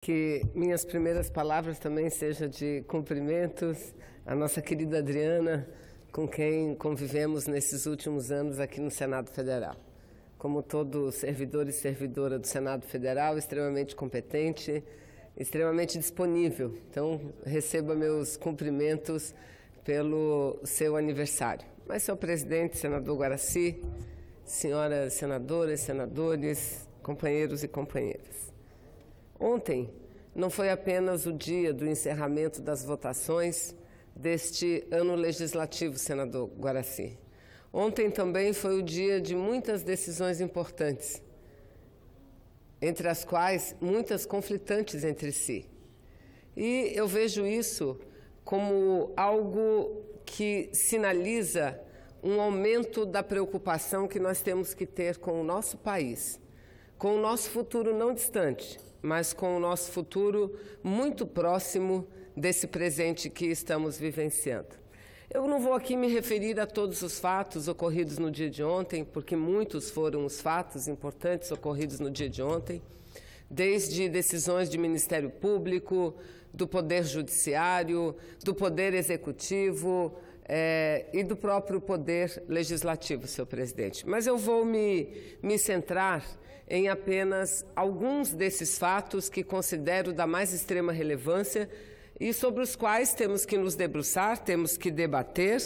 Que minhas primeiras palavras também sejam de cumprimentos à nossa querida Adriana, com quem convivemos nesses últimos anos aqui no Senado Federal. Como todo servidor e servidora do Senado Federal, extremamente competente, extremamente disponível. Então, receba meus cumprimentos pelo seu aniversário. Mas, senhor presidente, senador Guaraci, senhoras senadoras, senadores, companheiros e companheiras. Ontem não foi apenas o dia do encerramento das votações deste ano legislativo, senador Guaraci. Ontem também foi o dia de muitas decisões importantes, entre as quais muitas conflitantes entre si. E eu vejo isso como algo que sinaliza um aumento da preocupação que nós temos que ter com o nosso país, com o nosso futuro não distante, mas com o nosso futuro muito próximo desse presente que estamos vivenciando. Eu não vou aqui me referir a todos os fatos ocorridos no dia de ontem, porque muitos foram os fatos importantes ocorridos no dia de ontem, desde decisões de Ministério Público, do Poder Judiciário, do Poder Executivo e do próprio Poder Legislativo, senhor presidente. Mas eu vou me centrar em apenas alguns desses fatos que considero da mais extrema relevância e sobre os quais temos que nos debruçar, temos que debater,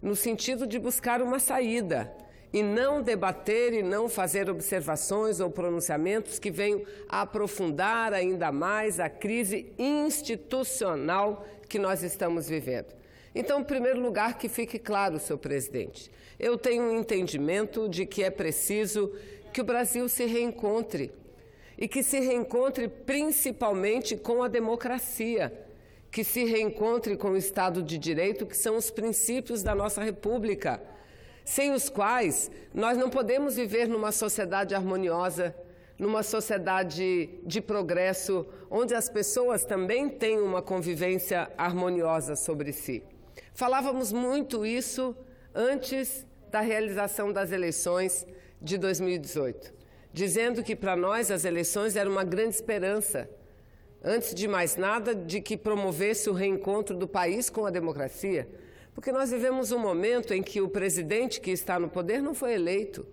no sentido de buscar uma saída, e não debater e não fazer observações ou pronunciamentos que venham a aprofundar ainda mais a crise institucional que nós estamos vivendo. Então, em primeiro lugar, que fique claro, senhor presidente, eu tenho um entendimento de que é preciso que o Brasil se reencontre, e que se reencontre principalmente com a democracia, que se reencontre com o Estado de Direito, que são os princípios da nossa República, sem os quais nós não podemos viver numa sociedade harmoniosa, numa sociedade de progresso, onde as pessoas também têm uma convivência harmoniosa sobre si. Falávamos muito isso antes da realização das eleições de 2018, dizendo que para nós as eleições eram uma grande esperança, antes de mais nada, de que promovesse o reencontro do país com a democracia, porque nós vivemos um momento em que o presidente que está no poder não foi eleito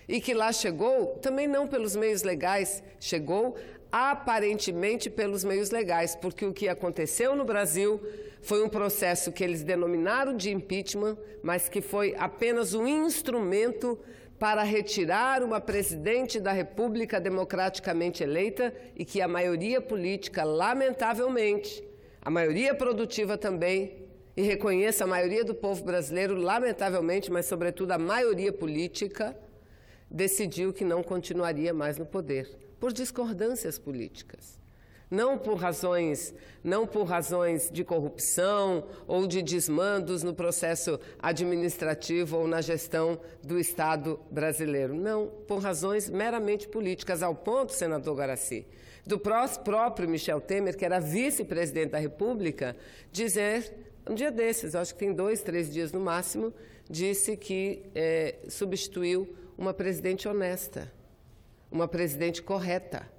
e que lá chegou também não pelos meios legais, chegou aparentemente pelos meios legais, porque o que aconteceu no Brasil foi um processo que eles denominaram de impeachment, mas que foi apenas um instrumento para retirar uma presidente da República democraticamente eleita e que a maioria política, lamentavelmente, a maioria produtiva também, e reconheça a maioria do povo brasileiro, lamentavelmente, mas sobretudo a maioria política, decidiu que não continuaria mais no poder, por discordâncias políticas. Não por razões de corrupção ou de desmandos no processo administrativo ou na gestão do Estado brasileiro. Não, por razões meramente políticas, ao ponto, senador Guaraci, do próprio Michel Temer, que era vice-presidente da República, dizer, um dia desses, acho que tem 2, 3 dias no máximo, disse que substituiu uma presidente honesta, uma presidente correta.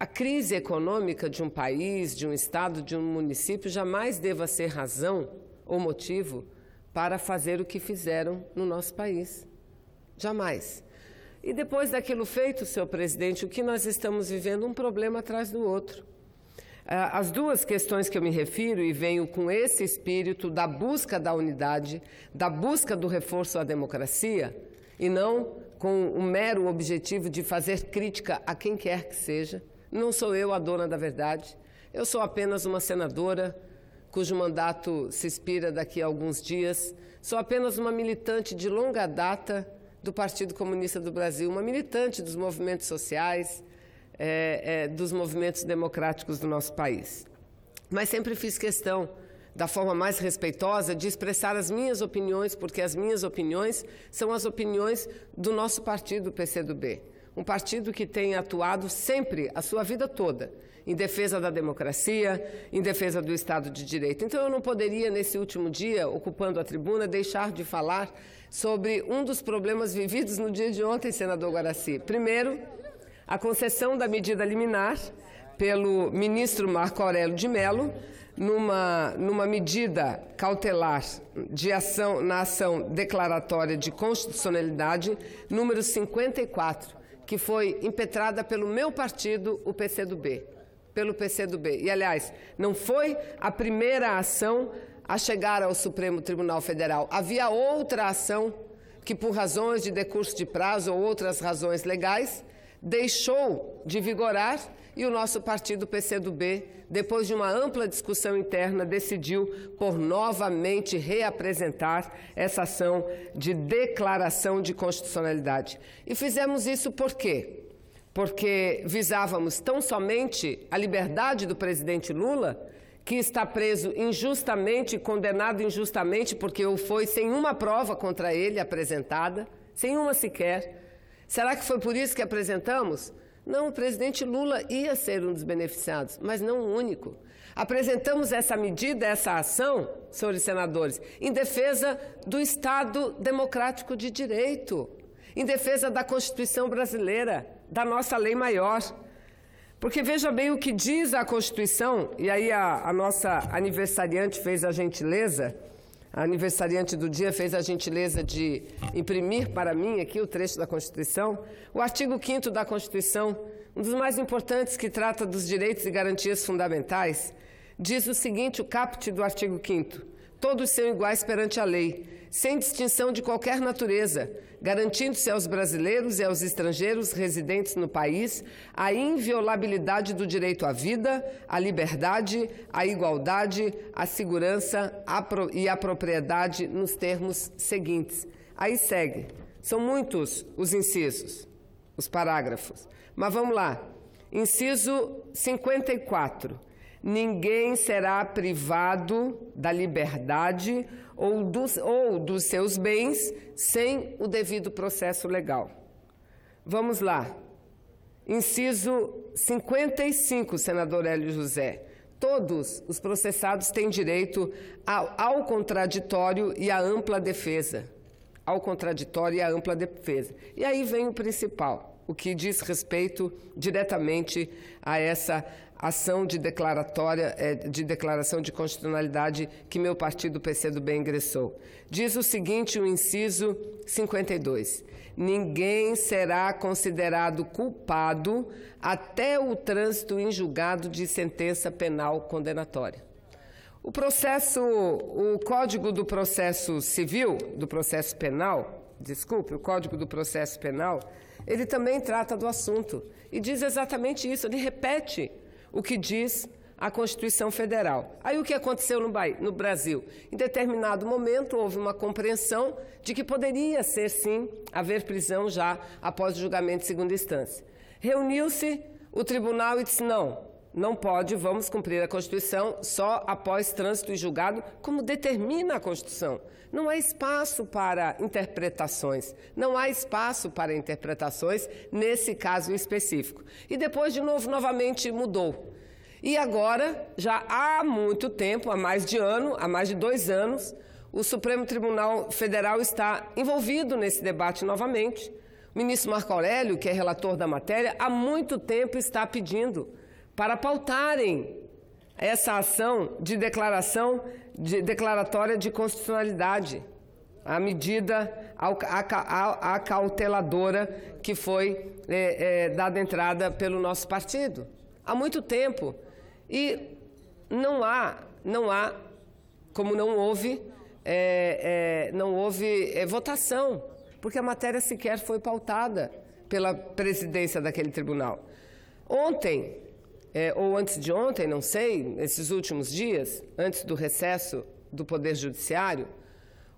A crise econômica de um país, de um estado, de um município jamais deva ser razão ou motivo para fazer o que fizeram no nosso país. Jamais. E depois daquilo feito, senhor presidente, o que nós estamos vivendo? Um problema atrás do outro. As duas questões que eu me refiro, e venho com esse espírito da busca da unidade, da busca do reforço à democracia, e não com o mero objetivo de fazer crítica a quem quer que seja. Não sou eu a dona da verdade, eu sou apenas uma senadora cujo mandato se expira daqui a alguns dias, sou apenas uma militante de longa data do Partido Comunista do Brasil, uma militante dos movimentos sociais, dos movimentos democráticos do nosso país. Mas sempre fiz questão, da forma mais respeitosa, de expressar as minhas opiniões, porque as minhas opiniões são as opiniões do nosso partido, o PCdoB. Um partido que tem atuado sempre, a sua vida toda, em defesa da democracia, em defesa do Estado de Direito. Então, eu não poderia, nesse último dia, ocupando a tribuna, deixar de falar sobre um dos problemas vividos no dia de ontem, senador Guaraci. Primeiro, a concessão da medida liminar pelo ministro Marco Aurélio de Mello, numa medida cautelar de ação, na ação declaratória de constitucionalidade número 54, que foi impetrada pelo meu partido, o PCdoB, pelo PCdoB. E, aliás, não foi a primeira ação a chegar ao Supremo Tribunal Federal. Havia outra ação que, por razões de decurso de prazo ou outras razões legais, deixou de vigorar, e o nosso partido PCdoB, depois de uma ampla discussão interna, decidiu por novamente reapresentar essa ação de declaração de constitucionalidade. E fizemos isso por quê? Porque visávamos tão somente a liberdade do presidente Lula, que está preso injustamente, condenado injustamente, porque foi sem uma prova contra ele apresentada, sem uma sequer. Será que foi por isso que apresentamos? Não, o presidente Lula ia ser um dos beneficiados, mas não o único. Apresentamos essa medida, essa ação, senhores senadores, em defesa do Estado democrático de direito, em defesa da Constituição brasileira, da nossa lei maior. Porque veja bem o que diz a Constituição, e aí a nossa aniversariante fez a gentileza, a aniversariante do dia fez a gentileza de imprimir para mim aqui o trecho da Constituição. O artigo 5º da Constituição, um dos mais importantes, que trata dos direitos e garantias fundamentais, diz o seguinte, o caput do artigo 5º: todos são iguais perante a lei, sem distinção de qualquer natureza, garantindo-se aos brasileiros e aos estrangeiros residentes no país a inviolabilidade do direito à vida, à liberdade, à igualdade, à segurança e à propriedade nos termos seguintes. Aí segue. São muitos os incisos, os parágrafos. Mas vamos lá. Inciso 54. Ninguém será privado da liberdade ou dos seus bens sem o devido processo legal. Vamos lá. Inciso 55, senador Hélio José. Todos os processados têm direito ao contraditório e à ampla defesa. Ao contraditório e à ampla defesa. E aí vem o principal, o que diz respeito diretamente a essa ação de declaração de constitucionalidade que meu partido PCdoB ingressou. Diz o seguinte, o inciso 52. Ninguém será considerado culpado até o trânsito em julgado de sentença penal condenatória. O Código do Processo Civil, do Processo Penal, o Código do Processo Penal, ele também trata do assunto e diz exatamente isso, ele repete o que diz a Constituição Federal. Aí o que aconteceu no Brasil? Em determinado momento houve uma compreensão de que poderia ser, sim, haver prisão já após o julgamento de segunda instância. Reuniu-se o tribunal e disse, não pode, vamos cumprir a Constituição só após trânsito e julgado, como determina a Constituição. Não há espaço para interpretações, nesse caso específico. E depois, de novo, novamente mudou. E agora, já há muito tempo, há mais de 2 anos, o Supremo Tribunal Federal está envolvido nesse debate novamente. O ministro Marco Aurélio, que é relator da matéria, há muito tempo está pedindo para pautarem essa ação de declaratória de constitucionalidade, a medida acauteladora que foi dada entrada pelo nosso partido. Há muito tempo. E não há, como não houve votação, porque a matéria sequer foi pautada pela presidência daquele tribunal. Ontem, ou antes de ontem, não sei, nesses últimos dias, antes do recesso do Poder Judiciário,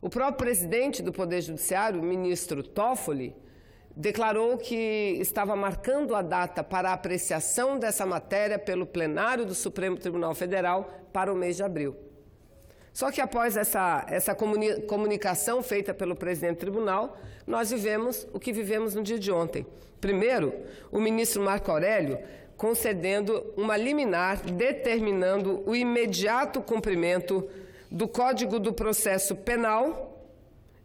o próprio presidente do Poder Judiciário, o ministro Toffoli, declarou que estava marcando a data para a apreciação dessa matéria pelo plenário do Supremo Tribunal Federal para o mês de abril. Só que após essa comunicação feita pelo presidente do tribunal, nós vivemos o que vivemos no dia de ontem. Primeiro, o ministro Marco Aurélio concedendo uma liminar determinando o imediato cumprimento do Código do Processo Penal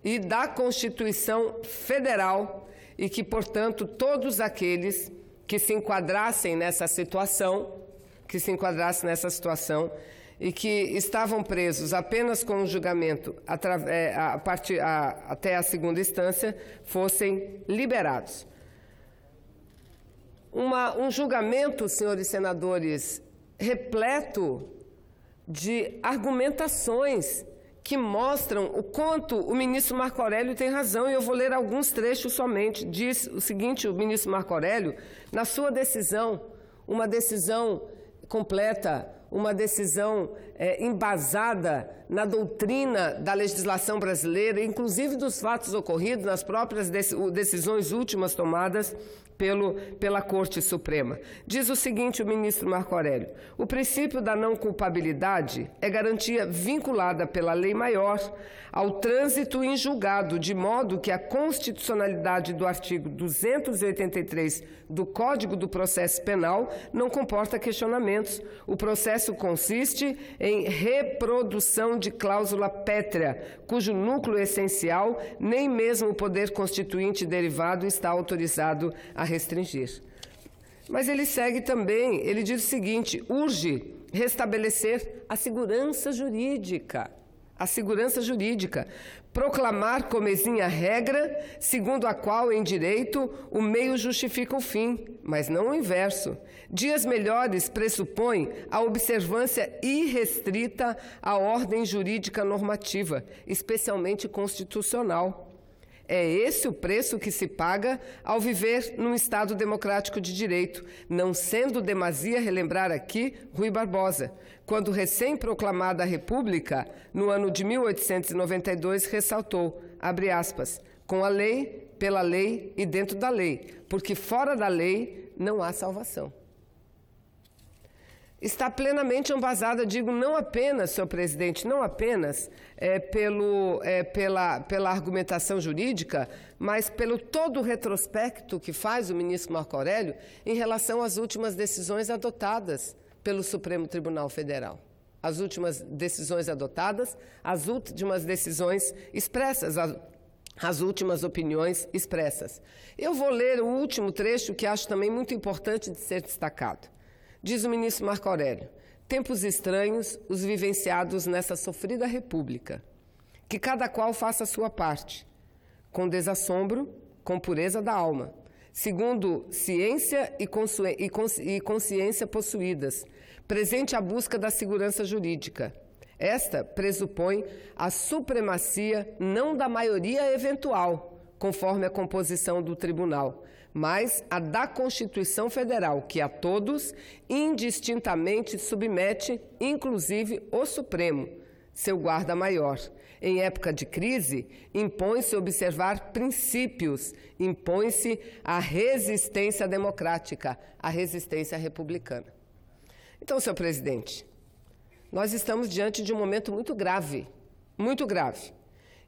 e da Constituição Federal e que, portanto, todos aqueles que se enquadrassem nessa situação, e que estavam presos apenas com o julgamento até a segunda instância, fossem liberados. Um julgamento, senhores senadores, repleto de argumentações que mostram o quanto o ministro Marco Aurélio tem razão, e eu vou ler alguns trechos somente. Diz o seguinte, o ministro Marco Aurélio, na sua decisão, uma decisão completa, uma decisão embasada na doutrina da legislação brasileira, inclusive dos fatos ocorridos nas próprias decisões últimas tomadas pela Corte Suprema. Diz o seguinte o ministro Marco Aurélio: o princípio da não culpabilidade é garantia vinculada pela lei maior ao trânsito em julgado, de modo que a constitucionalidade do artigo 283 do Código do Processo Penal não comporta questionamentos. O processo consiste em reprodução de cláusula pétrea, cujo núcleo essencial nem mesmo o poder constituinte derivado está autorizado a restringir. Mas ele segue também, ele diz o seguinte: urge restabelecer a segurança jurídica. A segurança jurídica, proclamar como exinha regra, segundo a qual, em direito, o meio justifica o fim, mas não o inverso. Dias melhores pressupõem a observância irrestrita à ordem jurídica normativa, especialmente constitucional. É esse o preço que se paga ao viver num Estado democrático de direito, não sendo demasia relembrar aqui Rui Barbosa, quando recém-proclamada a República, no ano de 1892, ressaltou, abre aspas, com a lei, pela lei e dentro da lei, porque fora da lei não há salvação. Está plenamente embasada, digo, não apenas, senhor presidente, não apenas pela argumentação jurídica, mas pelo todo o retrospecto que faz o ministro Marco Aurélio em relação às últimas decisões adotadas pelo Supremo Tribunal Federal. As últimas decisões adotadas, as últimas decisões expressas, as últimas opiniões expressas. Eu vou ler o último trecho que acho também muito importante de ser destacado. Diz o ministro Marco Aurélio: tempos estranhos os vivenciados nessa sofrida república, que cada qual faça a sua parte, com desassombro, com pureza da alma, segundo ciência e consciência possuídas, presente a busca da segurança jurídica. Esta pressupõe a supremacia não da maioria eventual, conforme a composição do tribunal, mas a da Constituição Federal, que a todos indistintamente submete, inclusive o Supremo, seu guarda-maior. Em época de crise, impõe-se observar princípios, impõe-se a resistência democrática, a resistência republicana. Então, senhor presidente, nós estamos diante de um momento muito grave, muito grave.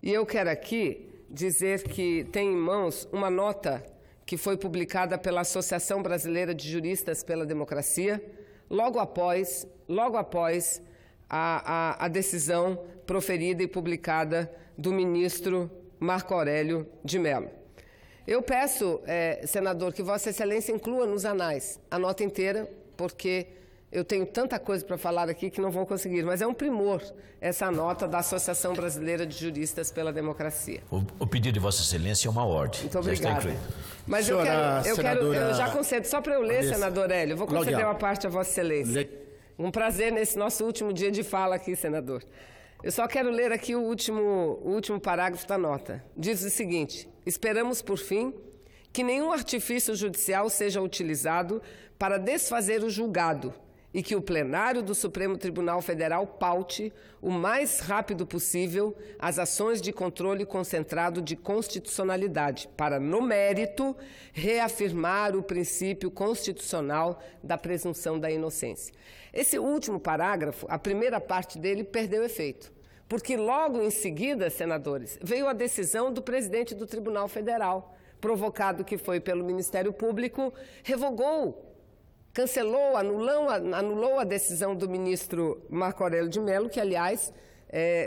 E eu quero aqui dizer que tem em mãos uma nota que foi publicada pela Associação Brasileira de Juristas pela Democracia, logo após a decisão proferida e publicada do ministro Marco Aurélio de Mello. Eu peço, senador, que Vossa Excelência inclua nos anais a nota inteira, porque eu tenho tanta coisa para falar aqui que não vou conseguir, mas é um primor essa nota da Associação Brasileira de Juristas pela Democracia. O pedido de Vossa Excelência é uma ordem. Muito obrigada. Mas eu já concedo, só para eu ler, senador Hélio, eu vou conceder uma parte a Vossa Excelência. Um prazer nesse nosso último dia de fala aqui, senador. Eu só quero ler aqui o último parágrafo da nota. Diz o seguinte: esperamos, por fim, que nenhum artifício judicial seja utilizado para desfazer o julgado e que o plenário do Supremo Tribunal Federal paute o mais rápido possível as ações de controle concentrado de constitucionalidade para, no mérito, reafirmar o princípio constitucional da presunção da inocência. Esse último parágrafo, a primeira parte dele, perdeu efeito, porque logo em seguida, senadores, veio a decisão do presidente do Tribunal Federal, provocado que foi pelo Ministério Público, revogou, cancelou, anulou a decisão do ministro Marco Aurélio de Mello, que, aliás,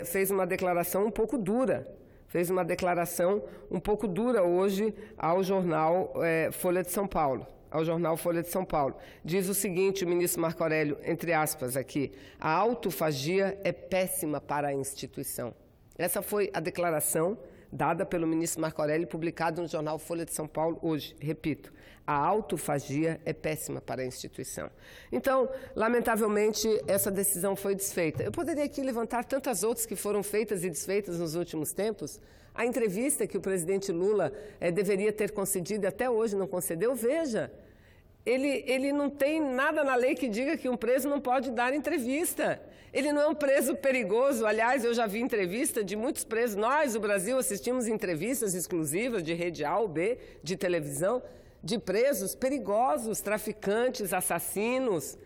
fez uma declaração um pouco dura. Fez uma declaração um pouco dura hoje ao jornal Folha de São Paulo. ao jornal Folha de São Paulo. Diz o seguinte, o ministro Marco Aurélio, entre aspas aqui, a autofagia é péssima para a instituição. Essa foi a declaração dada pelo ministro Marco Aurélio, publicado no jornal Folha de São Paulo hoje. Repito, a autofagia é péssima para a instituição. Então, lamentavelmente, essa decisão foi desfeita. Eu poderia aqui levantar tantas outras que foram feitas e desfeitas nos últimos tempos. A entrevista que o presidente Lula deveria ter concedido e até hoje não concedeu, veja, ele não tem nada na lei que diga que um preso não pode dar entrevista. Ele não é um preso perigoso. Aliás, eu já vi entrevista de muitos presos. Nós, o Brasil, assistimos entrevistas exclusivas de rede A ou B, de televisão, de presos perigosos, traficantes, assassinos,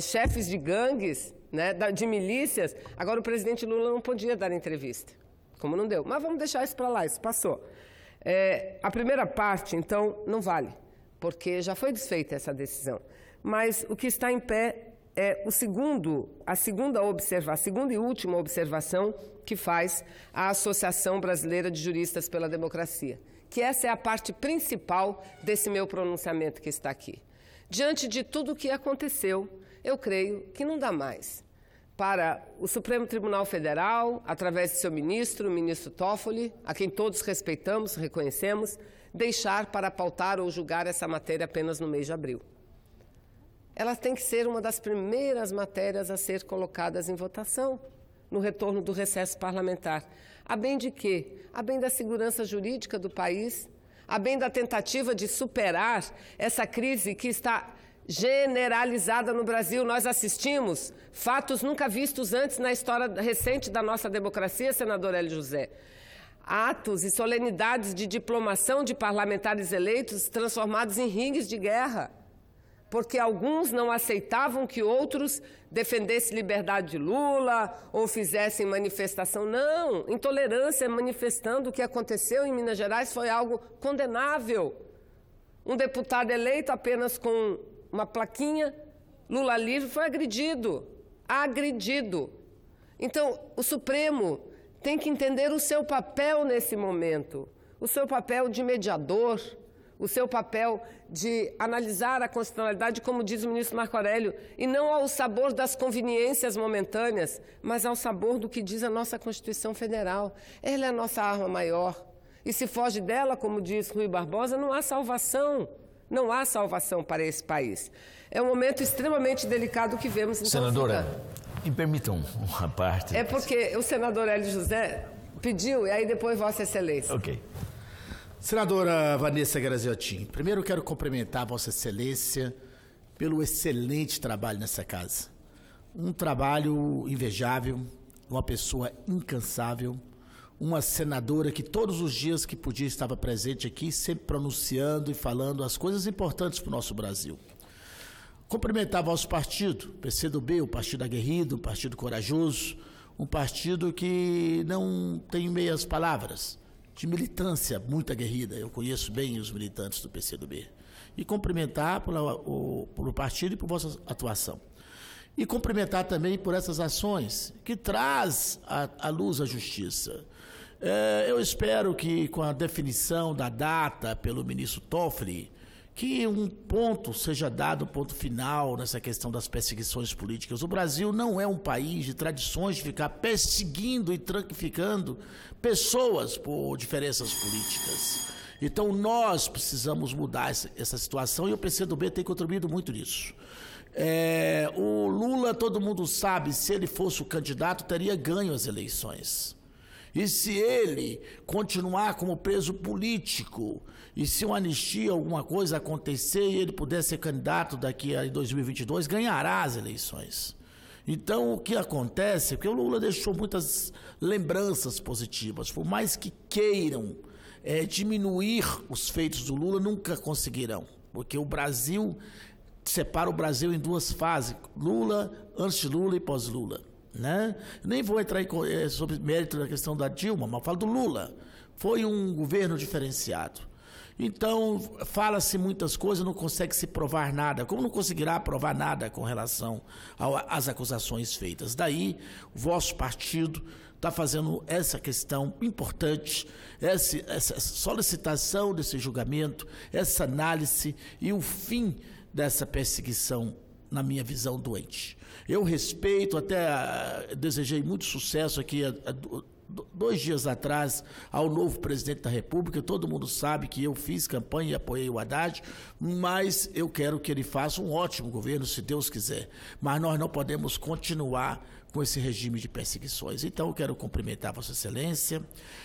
chefes de gangues, né, de milícias. Agora, o presidente Lula não podia dar entrevista, como não deu. Mas vamos deixar isso para lá, isso passou. A primeira parte, então, não vale, porque já foi desfeita essa decisão. Mas o que está em pé é a segunda e última observação que faz a Associação Brasileira de Juristas pela Democracia, que essa é a parte principal desse meu pronunciamento que está aqui. Diante de tudo o que aconteceu, eu creio que não dá mais para o Supremo Tribunal Federal, através de seu ministro, o ministro Toffoli, a quem todos respeitamos, reconhecemos, deixar para pautar ou julgar essa matéria apenas no mês de abril. Ela tem que ser uma das primeiras matérias a ser colocadas em votação no retorno do recesso parlamentar. A bem de quê? A bem da segurança jurídica do país, a bem da tentativa de superar essa crise que está generalizada no Brasil. Nós assistimos fatos nunca vistos antes na história recente da nossa democracia, senador Hélio José. Atos e solenidades de diplomação de parlamentares eleitos transformados em ringues de guerra, porque alguns não aceitavam que outros defendessem liberdade de Lula ou fizessem manifestação. Não, intolerância manifestando. O que aconteceu em Minas Gerais foi algo condenável. Um deputado eleito apenas com uma plaquinha, Lula livre, foi agredido. Então, o Supremo tem que entender o seu papel nesse momento, o seu papel de mediador, o seu papel de analisar a constitucionalidade, como diz o ministro Marco Aurélio, e não ao sabor das conveniências momentâneas, mas ao sabor do que diz a nossa Constituição Federal. Ela é a nossa arma maior. E se foge dela, como diz Rui Barbosa, não há salvação. Não há salvação para esse país. É um momento extremamente delicado que vemos. Então, senadora, me permitam uma parte. É porque o senador Hélio José pediu, e aí depois Vossa Excelência. Ok. Senadora Vanessa Graziotin, primeiro eu quero cumprimentar Vossa Excelência pelo excelente trabalho nessa casa. Um trabalho invejável, uma pessoa incansável, uma senadora que todos os dias que podia estava presente aqui, sempre pronunciando e falando as coisas importantes para o nosso Brasil. Cumprimentar vosso partido, PCdoB, o Partido Aguerrido, o Partido Corajoso, um partido que não tem meias palavras, de militância muito aguerrida. Eu conheço bem os militantes do PCdoB. E cumprimentar pelo partido e por vossa atuação. E cumprimentar também por essas ações que traz à luz a justiça. Eu espero que com a definição da data pelo ministro Toffoli, que um ponto seja dado, um ponto final nessa questão das perseguições políticas. O Brasil não é um país de tradições de ficar perseguindo e tranquificando pessoas por diferenças políticas. Então nós precisamos mudar essa situação e o PCdoB tem contribuído muito nisso. O Lula, todo mundo sabe, se ele fosse o candidato, teria ganho as eleições. E se ele continuar como preso político, e se uma anistia, alguma coisa acontecer e ele puder ser candidato daqui a 2022, ganhará as eleições. Então, o que acontece é que o Lula deixou muitas lembranças positivas. Por mais que queiram diminuir os feitos do Lula, nunca conseguirão. Porque o Brasil separa o Brasil em duas fases: Lula, antes de Lula e pós-Lula. Né? Nem vou entrar sobre mérito da questão da Dilma, mas falo do Lula. Foi um governo diferenciado. Então, fala-se muitas coisas, não consegue se provar nada. Como não conseguirá provar nada com relação às acusações feitas? Daí, o vosso partido está fazendo essa questão importante, essa solicitação desse julgamento, essa análise e o fim dessa perseguição, na minha visão, doente. Eu respeito, até desejei muito sucesso aqui 2 dias atrás ao novo presidente da República. Todo mundo sabe que eu fiz campanha e apoiei o Haddad, mas eu quero que ele faça um ótimo governo, se Deus quiser. Mas nós não podemos continuar com esse regime de perseguições. Então eu quero cumprimentar Vossa Excelência,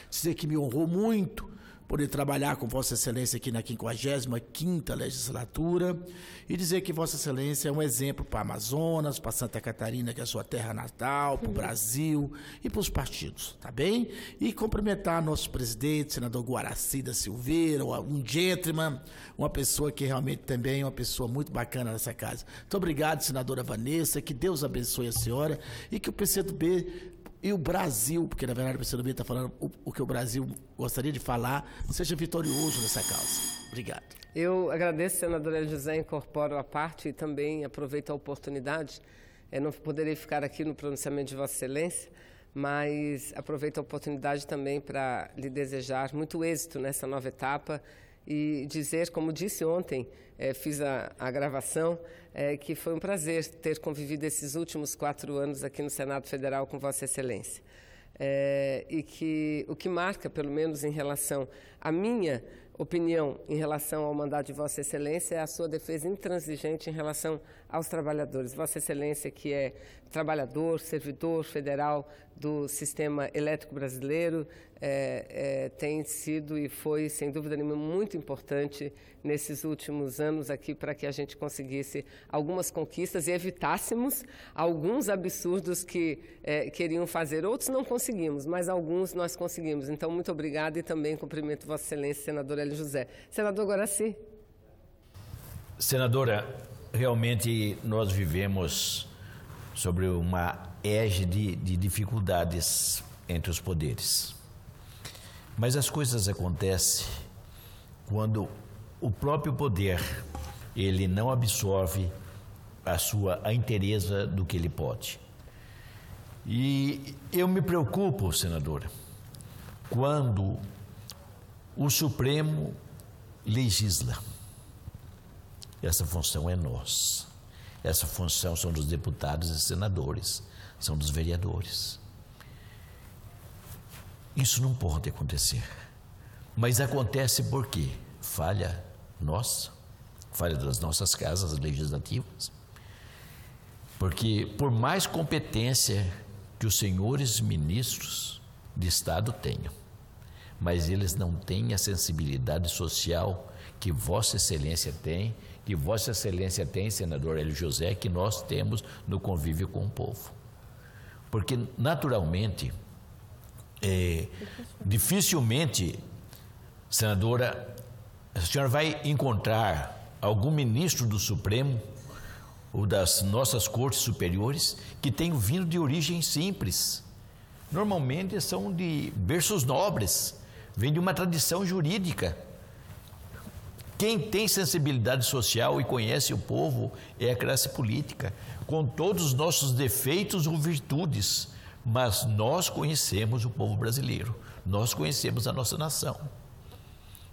dizer que me honrou muito poder trabalhar com Vossa Excelência aqui na 55ª legislatura e dizer que Vossa Excelência é um exemplo para Amazonas, para Santa Catarina, que é a sua terra natal, para o Brasil e para os partidos, tá bem? E cumprimentar nosso presidente, senador Guaraci da Silveira, um gentleman, uma pessoa que realmente também é uma pessoa muito bacana nessa casa. Muito obrigado, senadora Vanessa, que Deus abençoe a senhora e que o PCdoB e o Brasil, porque na verdade o PCdoB está falando o que o Brasil gostaria de falar, seja vitorioso nessa causa. Obrigado. Eu agradeço, senadora José, incorporo a parte e também aproveito a oportunidade. Não poderei ficar aqui no pronunciamento de Vossa Excelência, mas aproveito a oportunidade também para lhe desejar muito êxito nessa nova etapa e dizer, como disse ontem, fiz a gravação, que foi um prazer ter convivido esses últimos 4 anos aqui no Senado Federal com Vossa Excelência. E que o que marca, pelo menos em relação à minha opinião em relação ao mandato de Vossa Excelência é a sua defesa intransigente em relação aos trabalhadores. Vossa Excelência, que é trabalhador, servidor federal do sistema elétrico brasileiro, tem sido e foi, sem dúvida nenhuma, muito importante nesses últimos anos aqui para que a gente conseguisse algumas conquistas e evitássemos alguns absurdos que queriam fazer. Outros não conseguimos, mas alguns nós conseguimos. Então, muito obrigada e também cumprimento Vossa Excelência, senador Hélio José. Senador Guaraci. Senadora, realmente nós vivemos sobre uma égide de dificuldades entre os poderes. Mas as coisas acontecem quando o próprio poder, ele não absorve a inteireza do que ele pode. E eu me preocupo, senadora, quando o Supremo legisla. Essa função é nossa. Essa função são dos deputados e senadores, são dos vereadores. Isso não pode acontecer. Mas acontece por quê? Falha nossa, falha das nossas casas legislativas. Porque por mais competência que os senhores ministros de Estado tenham, mas eles não têm a sensibilidade social que Vossa Excelência tem, que Vossa Excelência tem, senador Hélio José, que nós temos no convívio com o povo. Porque, naturalmente, dificilmente, senadora, a senhora vai encontrar algum ministro do Supremo ou das nossas cortes superiores que tenham vindo de origem simples. Normalmente são de berços nobres, vêm de uma tradição jurídica. Quem tem sensibilidade social e conhece o povo é a classe política, com todos os nossos defeitos ou virtudes, mas nós conhecemos o povo brasileiro, nós conhecemos a nossa nação.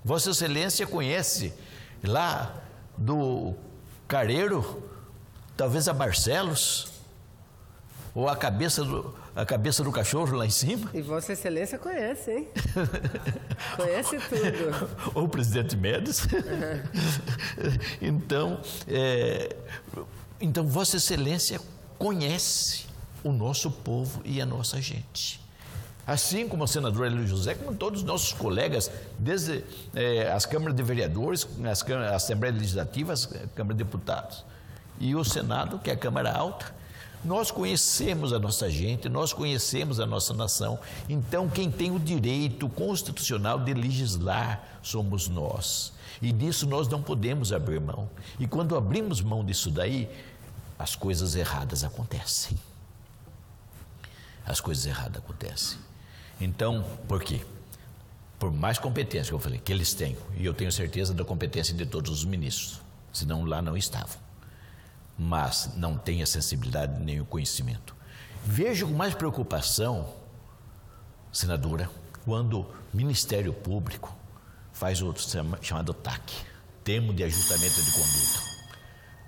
Vossa Excelência conhece lá do Careiro, talvez a Barcelos, ou a cabeça do cachorro lá em cima. E Vossa Excelência conhece, hein? Conhece tudo. Ou o presidente Médici. Então, Vossa Excelência conhece o nosso povo e a nossa gente. Assim como o senador Hélio José, como todos os nossos colegas, desde as câmaras de vereadores, a Assembleia Legislativa, a Câmara de Deputados e o Senado, que é a Câmara Alta, nós conhecemos a nossa gente, nós conhecemos a nossa nação. Então, quem tem o direito constitucional de legislar somos nós. E disso nós não podemos abrir mão. E quando abrimos mão disso daí, as coisas erradas acontecem. As coisas erradas acontecem. Então, por quê? Por mais competência que eu falei, que eles têm, e eu tenho certeza da competência de todos os ministros, senão lá não estavam. Mas não tem a sensibilidade nem o conhecimento. Vejo com mais preocupação senadora, quando o Ministério Público faz o chamado TAC, Termo de Ajustamento de Conduta.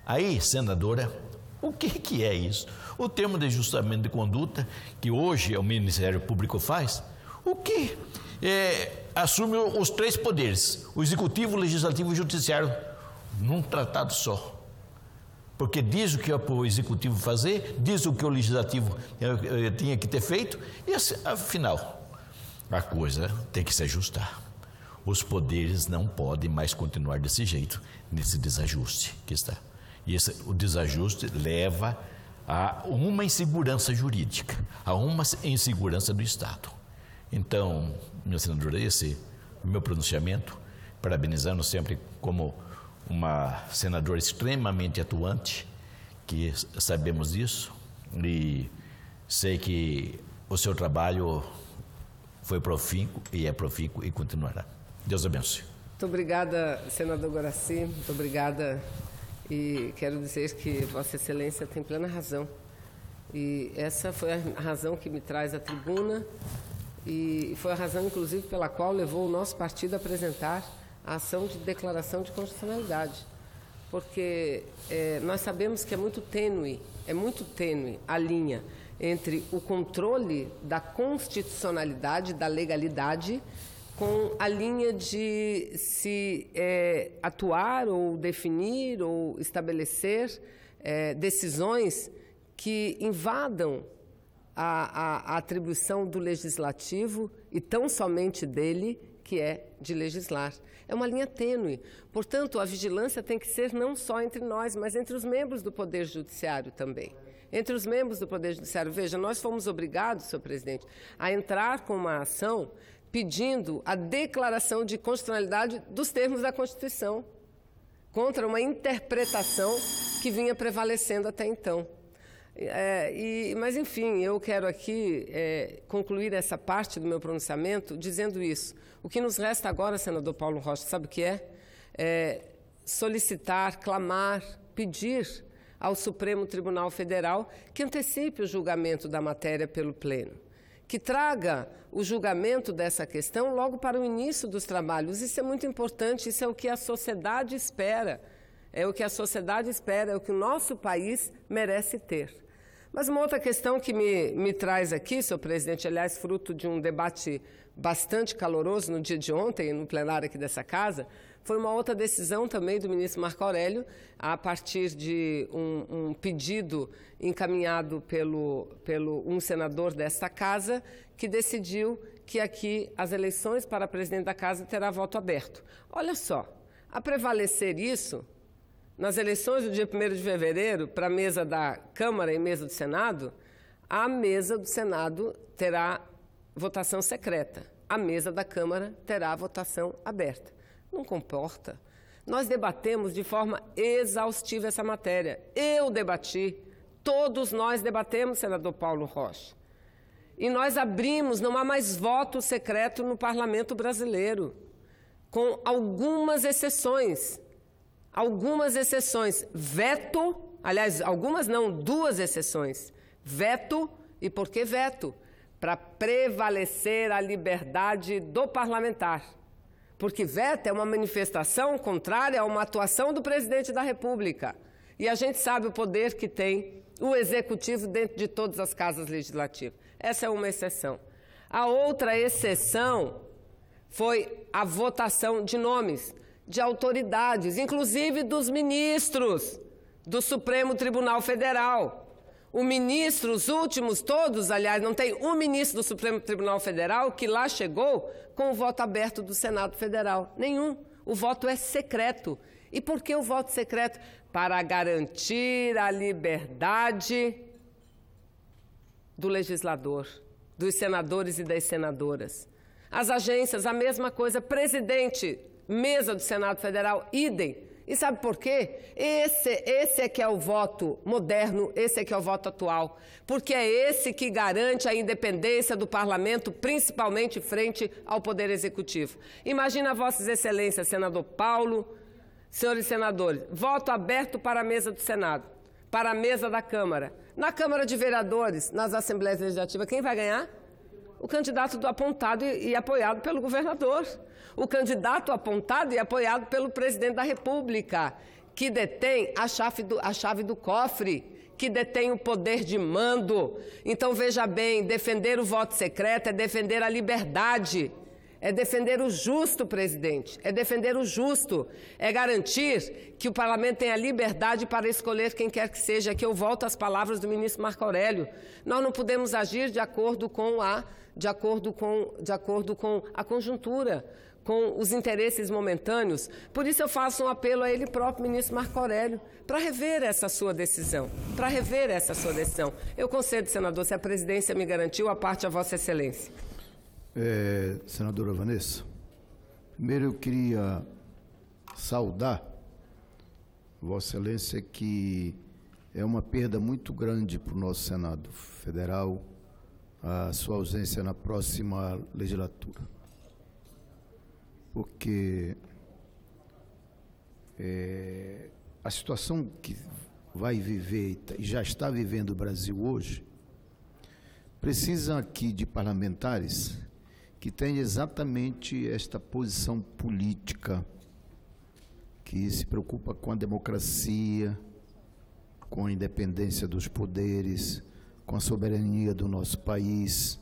Aí, senadora, o que é isso? O termo de ajustamento de conduta, que hoje o Ministério Público faz, o que assume os 3 poderes, o Executivo, o Legislativo e o Judiciário, num tratado só. Porque diz o que o Executivo fazer, diz o que o Legislativo tinha que ter feito, e afinal, a coisa tem que se ajustar. Os poderes não podem mais continuar desse jeito, nesse desajuste que está. E o desajuste leva a uma insegurança jurídica, a uma insegurança do Estado. Então, minha senadora, esse é o meu pronunciamento, parabenizando sempre como uma senadora extremamente atuante, que sabemos disso, e sei que o seu trabalho foi profícuo e é profícuo e continuará. Deus abençoe. Muito obrigada, senador Guaraci, muito obrigada. E quero dizer que Vossa Excelência tem plena razão. E essa foi a razão que me traz à tribuna e foi a razão, inclusive, pela qual levou o nosso partido a apresentar a ação de declaração de constitucionalidade. Porque nós sabemos que é muito tênue a linha entre o controle da constitucionalidade, da legalidade, com a linha de se atuar ou definir ou estabelecer decisões que invadam a atribuição do legislativo e tão somente dele, que é de legislar. É uma linha tênue. Portanto, a vigilância tem que ser não só entre nós, mas entre os membros do Poder Judiciário também. Entre os membros do Poder Judiciário. Veja, nós fomos obrigados, senhor presidente, a entrar com uma ação pedindo a declaração de constitucionalidade dos termos da Constituição, contra uma interpretação que vinha prevalecendo até então. Mas, enfim, eu quero aqui concluir essa parte do meu pronunciamento dizendo isso. O que nos resta agora, senador Paulo Rocha, sabe o que é? Solicitar, clamar, pedir ao Supremo Tribunal Federal que antecipe o julgamento da matéria pelo Pleno, que traga o julgamento dessa questão logo para o início dos trabalhos. Isso é muito importante, isso é o que a sociedade espera. É o que a sociedade espera, é o que o nosso país merece ter. Mas uma outra questão que me traz aqui, senhor presidente, aliás, fruto de um debate bastante caloroso no dia de ontem, no plenário aqui dessa casa, foi uma outra decisão também do ministro Marco Aurélio, a partir de um pedido encaminhado pelo um senador desta casa, que decidiu que aqui as eleições para presidente da casa terá voto aberto. Olha só, a prevalecer isso, nas eleições do dia 1º de fevereiro, para a mesa da Câmara e mesa do Senado, a mesa do Senado terá votação secreta, a mesa da Câmara terá votação aberta. Não comporta. Nós debatemos de forma exaustiva essa matéria. Eu debati, todos nós debatemos, senador Paulo Rocha. E nós abrimos, não há mais voto secreto no parlamento brasileiro, com algumas exceções. Algumas exceções. Veto, aliás, algumas não, 2 exceções. Veto, e por que veto? Para prevalecer a liberdade do parlamentar. Porque veto é uma manifestação contrária a uma atuação do presidente da República. E a gente sabe o poder que tem o executivo dentro de todas as casas legislativas. Essa é uma exceção. A outra exceção foi a votação de nomes de autoridades, inclusive dos ministros do Supremo Tribunal Federal. O ministro, os últimos todos, aliás, não tem um ministro do Supremo Tribunal Federal que lá chegou com o voto aberto do Senado Federal. Nenhum. O voto é secreto. E por que o voto secreto? Para garantir a liberdade do legislador, dos senadores e das senadoras. As agências, a mesma coisa. Presidente, mesa do Senado Federal, idem. E sabe por quê? Esse é que é o voto moderno, esse é que é o voto atual. Porque é esse que garante a independência do parlamento, principalmente frente ao Poder Executivo. Imagina Vossas Excelências, senador Paulo, senhores senadores, voto aberto para a mesa do Senado, para a mesa da Câmara. Na Câmara de Vereadores, nas Assembleias Legislativas, quem vai ganhar? O candidato apontado e apoiado pelo governador. O candidato apontado e apoiado pelo presidente da República, que detém a chave do cofre, que detém o poder de mando. Então, veja bem, defender o voto secreto é defender a liberdade, é defender o justo, presidente, é defender o justo, é garantir que o parlamento tenha liberdade para escolher quem quer que seja, que eu volto às palavras do ministro Marco Aurélio. Nós não podemos agir de acordo com a conjuntura, com os interesses momentâneos. Por isso eu faço um apelo a ele próprio, ministro Marco Aurélio, para rever essa sua decisão, Eu concedo, senador, se a presidência me garantiu, a parte a Vossa Excelência. Senadora Vanessa, primeiro eu queria saudar Vossa Excelência, que é uma perda muito grande para o nosso Senado Federal a sua ausência na próxima legislatura. Porque a situação que vai viver e já está vivendo o Brasil hoje precisa aqui de parlamentares que tenham exatamente esta posição política, que se preocupa com a democracia, com a independência dos poderes, com a soberania do nosso país,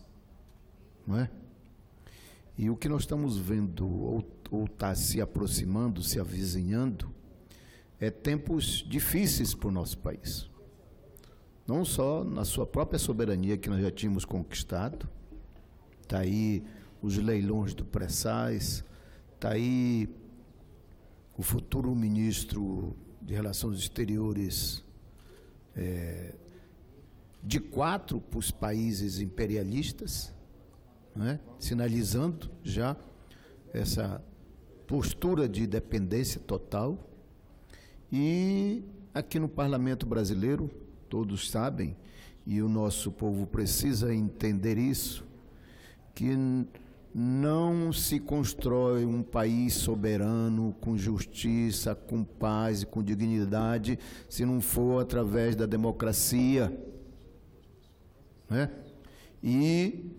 não é? E o que nós estamos vendo, ou está se aproximando, se avizinhando, é tempos difíceis para o nosso país. Não só na sua própria soberania, que nós já tínhamos conquistado, está aí os leilões do pré-sais, está aí o futuro ministro de Relações Exteriores de 4 para os países imperialistas, não é? Sinalizando já essa postura de dependência total. E aqui no Parlamento Brasileiro, todos sabem, e o nosso povo precisa entender isso, que não se constrói um país soberano, com justiça, com paz e com dignidade, se não for através da democracia, né? E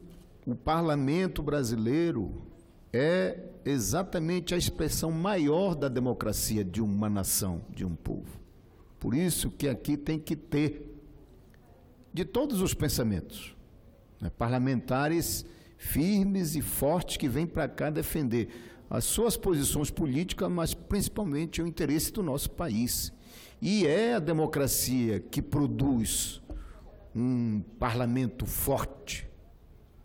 o parlamento brasileiro é exatamente a expressão maior da democracia de uma nação, de um povo. Por isso que aqui tem que ter, de todos os pensamentos, né, parlamentares firmes e fortes que vêm para cá defender as suas posições políticas, mas principalmente o interesse do nosso país. E é a democracia que produz um parlamento forte,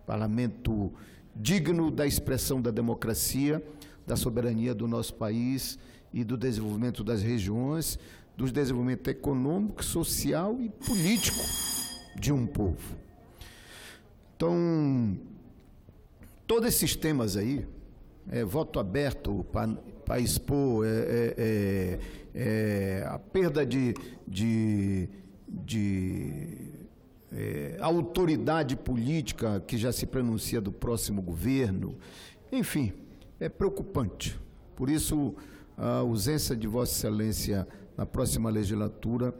parlamento digno da expressão da democracia, da soberania do nosso país e do desenvolvimento das regiões, do desenvolvimento econômico, social e político de um povo. Então, todos esses temas aí, voto aberto para expor, a perda de autoridade política que já se pronuncia do próximo governo, enfim, é preocupante. Por isso, a ausência de Vossa Excelência na próxima legislatura,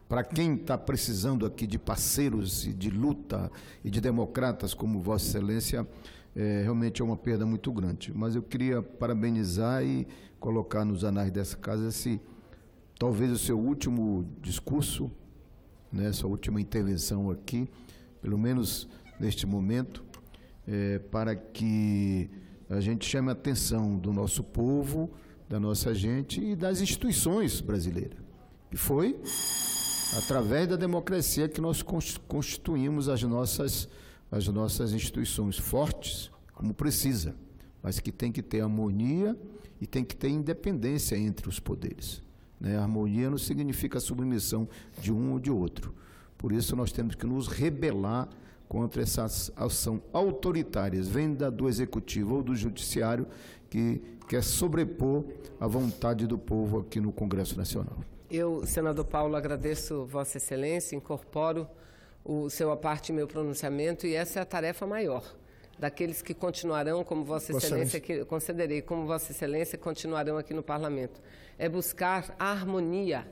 para quem está precisando aqui de parceiros e de luta e de democratas como Vossa Excelência, realmente é uma perda muito grande. Mas eu queria parabenizar e colocar nos anais dessa casa talvez o seu último discurso, né, sua última intervenção aqui, pelo menos neste momento, para que a gente chame a atenção do nosso povo, da nossa gente e das instituições brasileiras. E foi através da democracia que nós constituímos as nossas instituições fortes, como precisa, mas que tem que ter harmonia e tem que ter independência entre os poderes. Né? A harmonia não significa a submissão de um ou de outro. Por isso nós temos que nos rebelar contra essa ação autoritária, vinda do Executivo ou do Judiciário, que quer sobrepor a vontade do povo aqui no Congresso Nacional. Eu, senador Paulo, agradeço Vossa Excelência, incorporo o seu parte e meu pronunciamento, e essa é a tarefa maior daqueles que continuarão, como Vossa Excelência, que concederei, como Vossa Excelência, continuarão aqui no Parlamento. É buscar a harmonia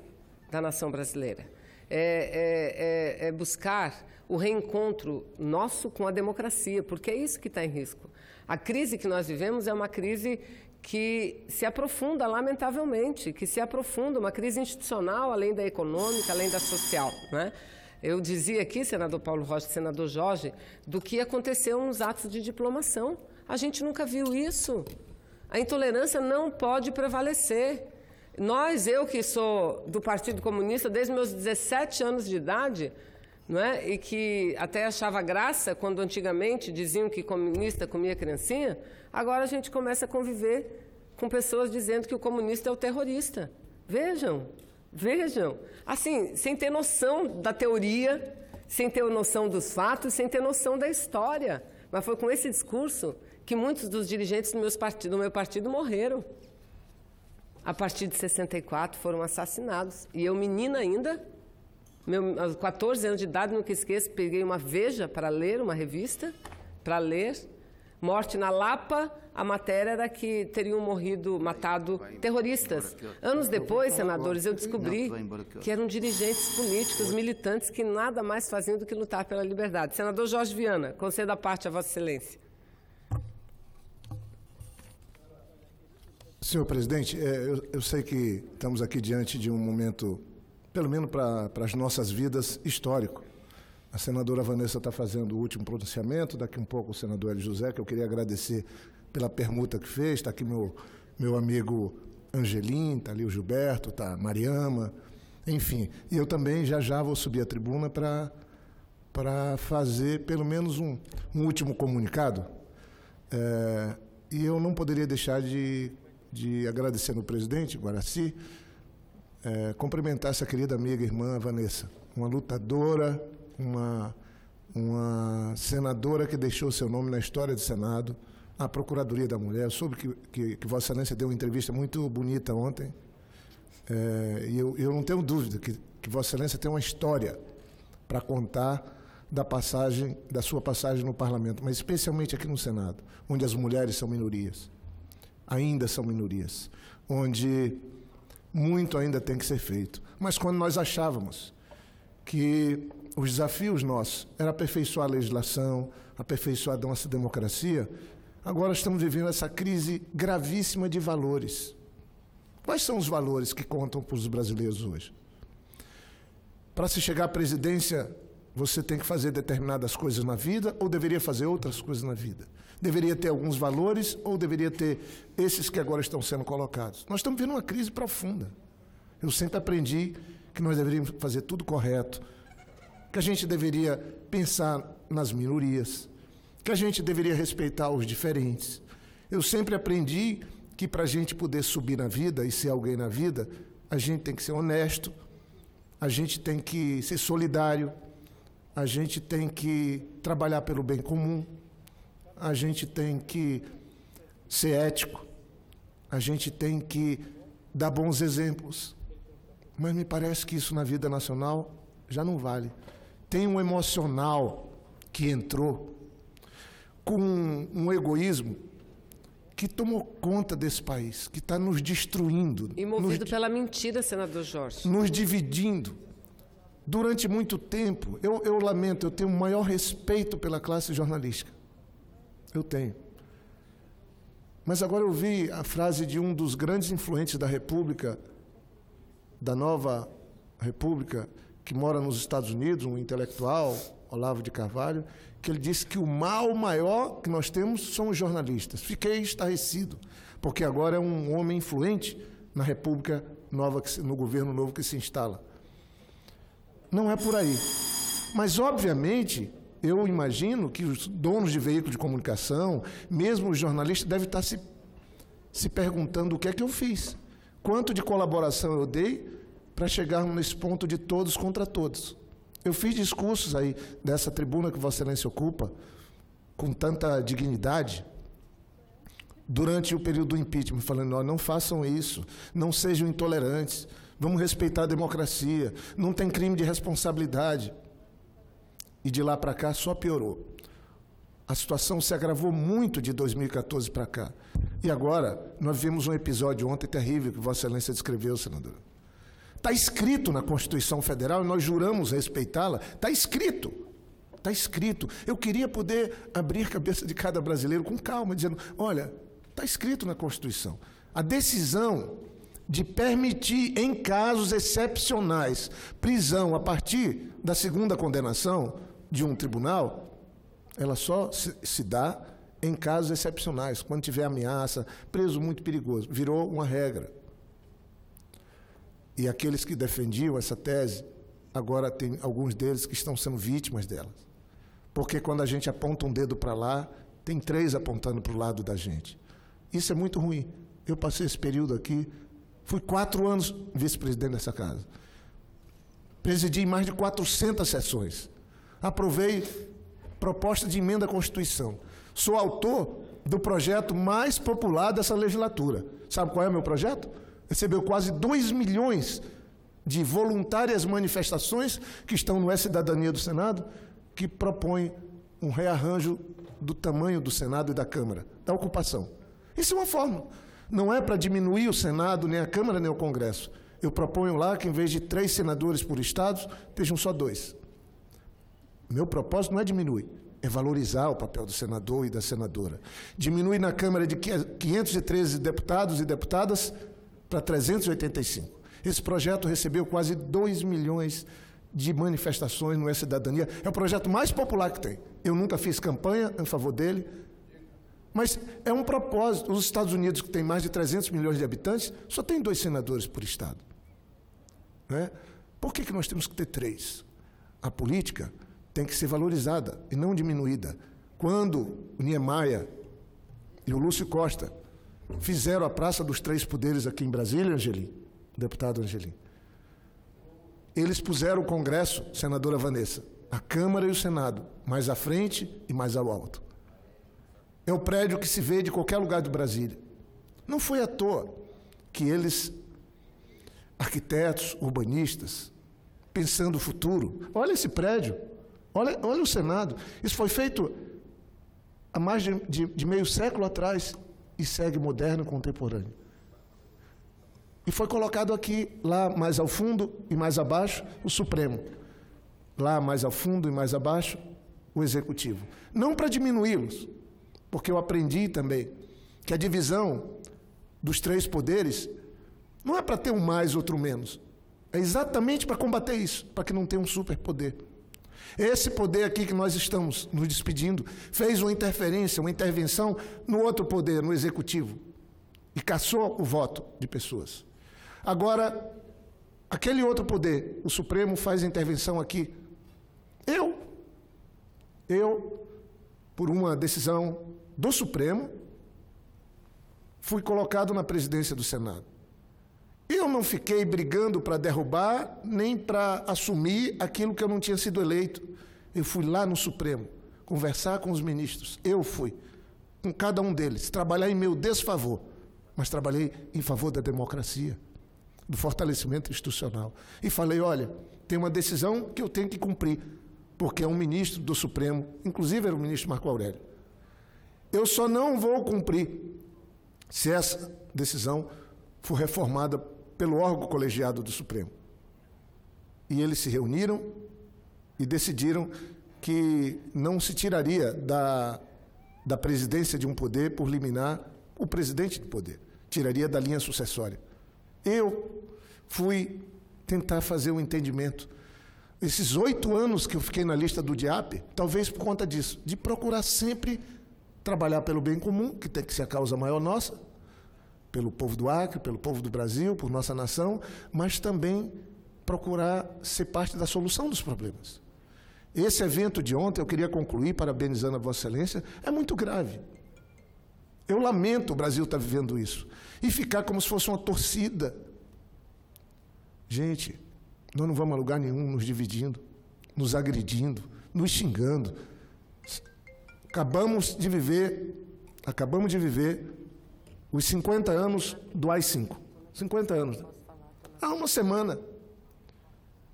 da nação brasileira. é buscar o reencontro nosso com a democracia, porque é isso que está em risco. A crise que nós vivemos é uma crise que se aprofunda, lamentavelmente, uma crise institucional, além da econômica, além da social, né? Eu dizia aqui, senador Paulo Rocha e senador Jorge, do que aconteceu nos atos de diplomação. A gente nunca viu isso. A intolerância não pode prevalecer. Eu que sou do Partido Comunista desde meus 17 anos de idade, não é? E que até achava graça quando antigamente diziam que comunista comia criancinha, agora a gente começa a conviver com pessoas dizendo que o comunista é o terrorista. Vejam, assim, sem ter noção da teoria, sem ter noção dos fatos, sem ter noção da história. Mas foi com esse discurso que muitos dos dirigentes do meu partido morreram. A partir de 64 foram assassinados. E eu, menina ainda, aos 14 anos de idade, nunca esqueço, peguei uma Veja para ler, uma revista, para ler. Morte na Lapa, a matéria era que teriam matado terroristas. Anos depois, senadores, eu descobri que eram dirigentes políticos, militantes, que nada mais faziam do que lutar pela liberdade. Senador Jorge Viana, concedo a parte a Vossa Excelência. Senhor presidente, eu sei que estamos aqui diante de um momento, pelo menos para as nossas vidas, histórico. A senadora Vanessa está fazendo o último pronunciamento, daqui um pouco o senador Hélio José, que eu queria agradecer pela permuta que fez. Está aqui meu amigo Angelim, está ali o Gilberto, está a Mariama, enfim. E eu também já vou subir a tribuna para fazer pelo menos um último comunicado. E eu não poderia deixar de agradecer no presidente, Guaraci, cumprimentar essa querida amiga e irmã Vanessa, uma lutadora, uma senadora que deixou seu nome na história do Senado, a Procuradoria da Mulher. Eu soube que Vossa Excelência deu uma entrevista muito bonita ontem, e eu não tenho dúvida que Vossa Excelência tem uma história para contar da sua passagem no Parlamento, mas especialmente aqui no Senado, onde as mulheres são minorias, ainda são minorias, onde muito ainda tem que ser feito. Mas quando nós achávamos que os desafios nossos eram aperfeiçoar a legislação, aperfeiçoar a nossa democracia, agora estamos vivendo essa crise gravíssima de valores. Quais são os valores que contam para os brasileiros hoje? Para se chegar à presidência, você tem que fazer determinadas coisas na vida ou deveria fazer outras coisas na vida? Deveria ter alguns valores ou deveria ter esses que agora estão sendo colocados? Nós estamos vivendo uma crise profunda. Eu sempre aprendi que nós deveríamos fazer tudo correto, que a gente deveria pensar nas minorias, que a gente deveria respeitar os diferentes. Eu sempre aprendi que para a gente poder subir na vida e ser alguém na vida, a gente tem que ser honesto, a gente tem que ser solidário, a gente tem que trabalhar pelo bem comum, a gente tem que ser ético, a gente tem que dar bons exemplos. Mas me parece que isso na vida nacional já não vale. Tem um emocional que entrou com um egoísmo que tomou conta desse país, que está nos destruindo. E movido pela mentira, senador Jorge. Nos dividindo. Durante muito tempo, eu lamento, eu tenho o maior respeito pela classe jornalística. Eu tenho. Mas agora eu vi a frase de um dos grandes influentes da República, da nova República, que mora nos Estados Unidos, um intelectual, Olavo de Carvalho, que ele disse que o mal maior que nós temos são os jornalistas. Fiquei estarrecido, porque agora é um homem influente na República nova, no governo novo que se instala. Não é por aí. Mas, obviamente, eu imagino que os donos de veículos de comunicação, mesmo os jornalistas, devem estar se perguntando o que é que eu fiz. Quanto de colaboração eu dei para chegarmos nesse ponto de todos contra todos. Eu fiz discursos aí dessa tribuna que Vossa Excelência ocupa, com tanta dignidade, durante o período do impeachment, falando, não façam isso, não sejam intolerantes, vamos respeitar a democracia, não tem crime de responsabilidade. E de lá para cá só piorou. A situação se agravou muito de 2014 para cá. E agora, nós vimos um episódio ontem terrível que Vossa Excelência descreveu, senador. Está escrito na Constituição Federal, e nós juramos respeitá-la, está escrito. Está escrito. Eu queria poder abrir a cabeça de cada brasileiro com calma, dizendo, olha, está escrito na Constituição. A decisão de permitir, em casos excepcionais, prisão a partir da segunda condenação de um tribunal, ela só se dá em casos excepcionais, quando tiver ameaça, preso muito perigoso. Virou uma regra. E aqueles que defendiam essa tese, agora tem alguns deles que estão sendo vítimas delas. Porque quando a gente aponta um dedo para lá, tem 3 apontando para o lado da gente. Isso é muito ruim. Eu passei esse período aqui, fui 4 anos vice-presidente dessa casa. Presidi mais de 400 sessões. Aprovei proposta de emenda à Constituição. Sou autor do projeto mais popular dessa legislatura. Sabe qual é o meu projeto? Recebeu quase 2 milhões de voluntárias manifestações que estão no E-Cidadania do Senado, que propõe um rearranjo do tamanho do Senado e da Câmara, da ocupação. Isso é uma forma. Não é para diminuir o Senado, nem a Câmara, nem o Congresso. Eu proponho lá que, em vez de 3 senadores por estado, estejam só 2. Meu propósito não é diminuir, é valorizar o papel do senador e da senadora. Diminuir na Câmara de 513 deputados e deputadas para 385. Esse projeto recebeu quase 2 milhões de manifestações no E-Cidadania. É o projeto mais popular que tem. Eu nunca fiz campanha em favor dele, mas é um propósito. Os Estados Unidos, que tem mais de 300 milhões de habitantes, só tem 2 senadores por estado. Não é? Por que nós temos que ter 3? A política tem que ser valorizada e não diminuída. Quando o Niemeyer e o Lúcio Costa fizeram a Praça dos 3 Poderes aqui em Brasília, Angelim, deputado Angelim, eles puseram o Congresso, senadora Vanessa, a Câmara e o Senado, mais à frente e mais ao alto. É o prédio que se vê de qualquer lugar de Brasília. Não foi à toa que eles, arquitetos, urbanistas, pensando o futuro, olha esse prédio, olha o Senado. Isso foi feito há mais de meio século atrás e segue moderno e contemporâneo. E foi colocado aqui, lá mais ao fundo e mais abaixo, o Supremo. Lá mais ao fundo e mais abaixo, o Executivo. Não para diminuí-los, porque eu aprendi também que a divisão dos 3 poderes não é para ter um mais, outro menos. É exatamente para combater isso, para que não tenha um superpoder. Esse poder aqui que nós estamos nos despedindo fez uma interferência, uma intervenção no outro poder, no Executivo, e caçou o voto de pessoas. Agora, aquele outro poder, o Supremo, faz intervenção aqui. Eu, por uma decisão do Supremo, fui colocado na presidência do Senado. Eu não fiquei brigando para derrubar, nem para assumir aquilo que eu não tinha sido eleito. Eu fui lá no Supremo, conversar com os ministros. Eu fui, com cada um deles, trabalhar em meu desfavor, mas trabalhei em favor da democracia, do fortalecimento institucional. E falei, olha, tem uma decisão que eu tenho que cumprir, porque é um ministro do Supremo, inclusive era o ministro Marco Aurélio. Eu só não vou cumprir se essa decisão for reformada pelo órgão colegiado do Supremo. E eles se reuniram e decidiram que não se tiraria da presidência de um poder por liminar o presidente do poder. Tiraria da linha sucessória. Eu fui tentar fazer um entendimento. Esses 8 anos que eu fiquei na lista do DIAP, talvez por conta disso, de procurar sempre trabalhar pelo bem comum, que tem que ser a causa maior nossa, pelo povo do Acre, pelo povo do Brasil, por nossa nação, mas também procurar ser parte da solução dos problemas. Esse evento de ontem, eu queria concluir parabenizando a Vossa Excelência, é muito grave. Eu lamento o Brasil estar vivendo isso. E ficar como se fosse uma torcida. Gente, nós não vamos a lugar nenhum nos dividindo, nos agredindo, nos xingando. Acabamos de viver os 50 anos do AI-5. 50 anos. Há uma semana.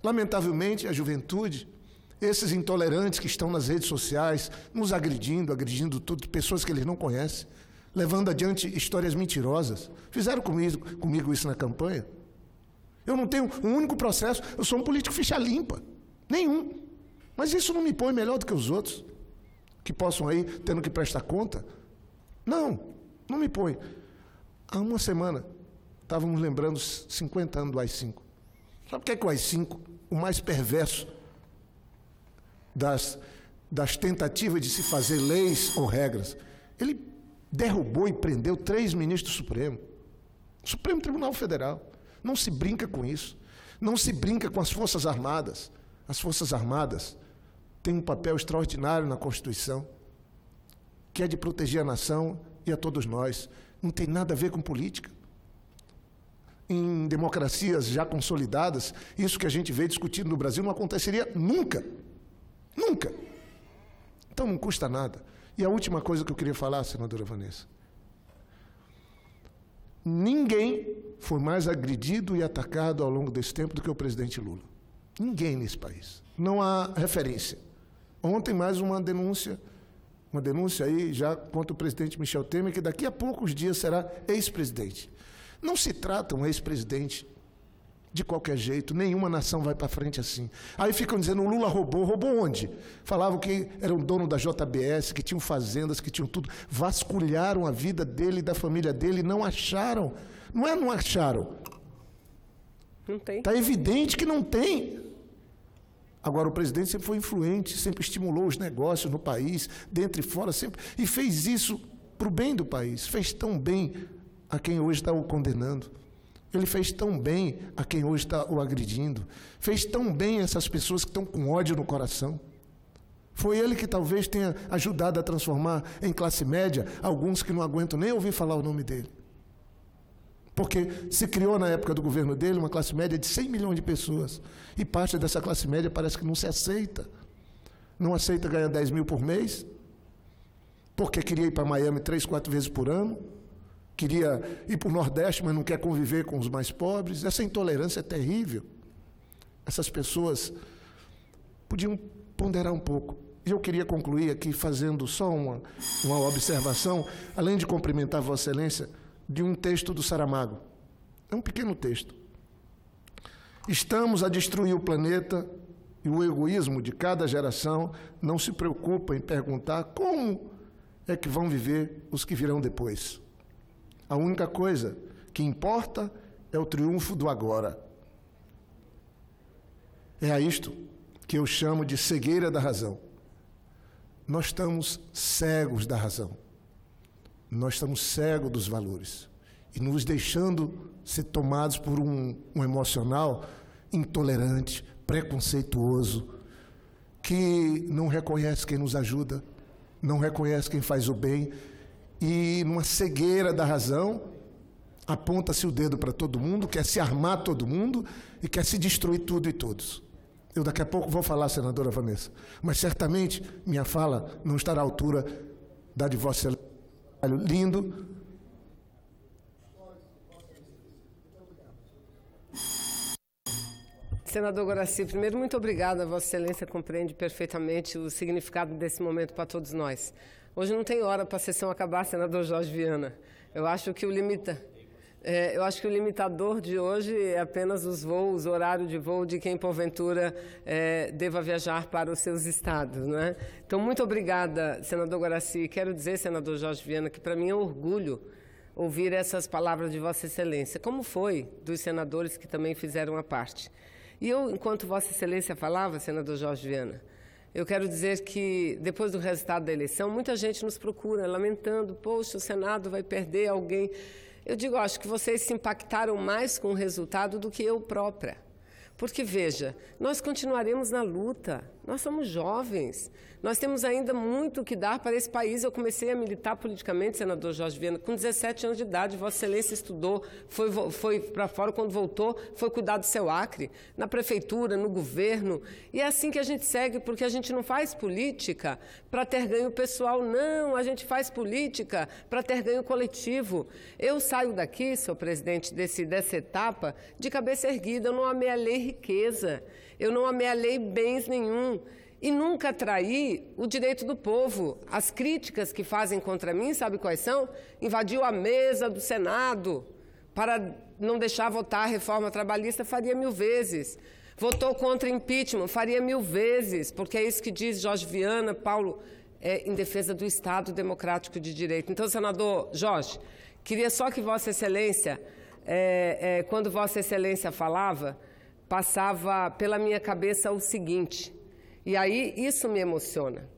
Lamentavelmente, a juventude, esses intolerantes que estão nas redes sociais, nos agredindo tudo, pessoas que eles não conhecem, levando adiante histórias mentirosas. Fizeram comigo isso na campanha. Eu não tenho um único processo, eu sou um político ficha limpa. Nenhum. Mas isso não me põe melhor do que os outros, que possam aí tendo que prestar conta. Não me põe. Há uma semana, estávamos lembrando os 50 anos do AI-5. Sabe o que é o AI-5? O mais perverso das tentativas de se fazer leis ou regras. Ele derrubou e prendeu 3 ministros do Supremo. Supremo Tribunal Federal. Não se brinca com isso. Não se brinca com as Forças Armadas. As Forças Armadas têm um papel extraordinário na Constituição, que é de proteger a nação e a todos nós. Não tem nada a ver com política. Em democracias já consolidadas, isso que a gente vê discutindo no Brasil não aconteceria nunca. Nunca. Então não custa nada. E a última coisa que eu queria falar, senadora Vanessa. Ninguém foi mais agredido e atacado ao longo desse tempo do que o presidente Lula. Ninguém nesse país. Não há referência. Ontem mais uma denúncia aí já contra o presidente Michel Temer, que daqui a poucos dias será ex-presidente. Não se trata um ex-presidente de qualquer jeito, nenhuma nação vai para frente assim. Aí ficam dizendo, o Lula roubou onde? Falavam que era um dono da JBS, que tinham fazendas, que tinham tudo. Vasculharam a vida dele e da família dele, não acharam. Não acharam. Não tem. Está evidente que não tem. Agora, o presidente sempre foi influente, sempre estimulou os negócios no país, dentro e fora, sempre, e fez isso para o bem do país. Fez tão bem a quem hoje está o condenando. Ele fez tão bem a quem hoje está o agredindo. Fez tão bem essas pessoas que estão com ódio no coração. Foi ele que talvez tenha ajudado a transformar em classe média alguns que não aguentam nem ouvir falar o nome dele. Porque se criou na época do governo dele uma classe média de 100 milhões de pessoas. E parte dessa classe média parece que não se aceita. Não aceita ganhar 10 mil por mês, porque queria ir para Miami 3, 4 vezes por ano. Queria ir para o Nordeste, mas não quer conviver com os mais pobres. Essa intolerância é terrível. Essas pessoas podiam ponderar um pouco. E eu queria concluir aqui fazendo só uma observação, além de cumprimentar Vossa Excelência, de um texto do Saramago. É um pequeno texto. Estamos a destruir o planeta e o egoísmo de cada geração não se preocupa em perguntar como é que vão viver os que virão depois. A única coisa que importa é o triunfo do agora. É a isto que eu chamo de cegueira da razão. Nós estamos cegos da razão. Nós estamos cegos dos valores. E nos deixando ser tomados por um emocional intolerante, preconceituoso, que não reconhece quem nos ajuda, não reconhece quem faz o bem, e numa cegueira da razão, aponta-se o dedo para todo mundo, quer se armar todo mundo e quer se destruir tudo e todos. Eu daqui a pouco vou falar, senadora Vanessa, mas certamente minha fala não estará à altura da de Vossa Excelência. Lindo. Senador Guaraci, primeiro, muito obrigada. Vossa Excelência compreende perfeitamente o significado desse momento para todos nós. Hoje não tem hora para a sessão acabar, senador Jorge Viana. Eu acho que o limitador de hoje é apenas os voos, o horário de voo de quem, porventura, deva viajar para os seus estados, né? Então, muito obrigada, senador Guaraci. Quero dizer, senador Jorge Viana, que para mim é um orgulho ouvir essas palavras de Vossa Excelência, como foi dos senadores que também fizeram a parte. E eu, enquanto Vossa Excelência falava, senador Jorge Viana, eu quero dizer que, depois do resultado da eleição, muita gente nos procura, lamentando, poxa, o Senado vai perder alguém. Eu digo, acho que vocês se impactaram mais com o resultado do que eu própria. Porque, veja, nós continuaremos na luta, nós somos jovens, nós temos ainda muito o que dar para esse país. Eu comecei a militar politicamente, senador Jorge Viana, com 17 anos de idade. Vossa Excelência estudou, foi para fora, quando voltou, foi cuidar do seu Acre, na prefeitura, no governo. E é assim que a gente segue, porque a gente não faz política para ter ganho pessoal, não, a gente faz política para ter ganho coletivo. Eu saio daqui, senhor presidente, dessa etapa, de cabeça erguida. Eu não amealhei riqueza, eu não amealhei bens nenhum. E nunca traí o direito do povo. As críticas que fazem contra mim, sabe quais são? Invadiu a mesa do Senado, para não deixar votar a reforma trabalhista, faria 1000 vezes. Votou contra impeachment, faria 1000 vezes, porque é isso que diz Jorge Viana, Paulo, em defesa do Estado Democrático de Direito. Então, senador Jorge, queria só que Vossa Excelência, quando Vossa Excelência falava, passava pela minha cabeça o seguinte, e aí isso me emociona.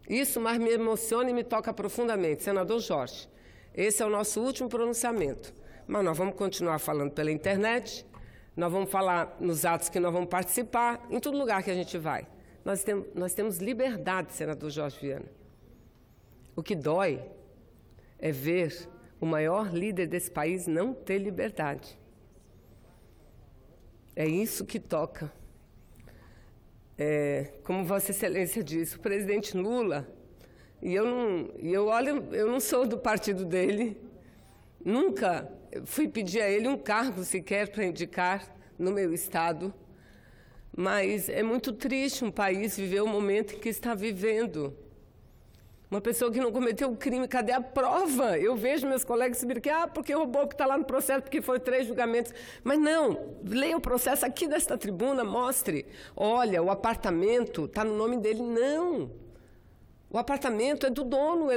Isso mais me emociona e me toca profundamente. Senador Jorge, esse é o nosso último pronunciamento, mas nós vamos continuar falando pela internet, nós vamos falar nos atos que nós vamos participar, em todo lugar que a gente vai. Nós temos liberdade, senador Jorge Viana. O que dói é ver o maior líder desse país não ter liberdade. É isso que toca. Como Vossa Excelência disse, o presidente Lula, eu não sou do partido dele, nunca fui pedir a ele um cargo sequer para indicar no meu estado, mas é muito triste um país viver o momento em que está vivendo. Uma pessoa que não cometeu crime, cadê a prova? Eu vejo meus colegas subirem aqui, porque roubou, porque está lá no processo, porque foi 3 julgamentos. Mas não, leia o processo aqui desta tribuna, mostre. Olha, o apartamento está no nome dele. Não. O apartamento é do dono,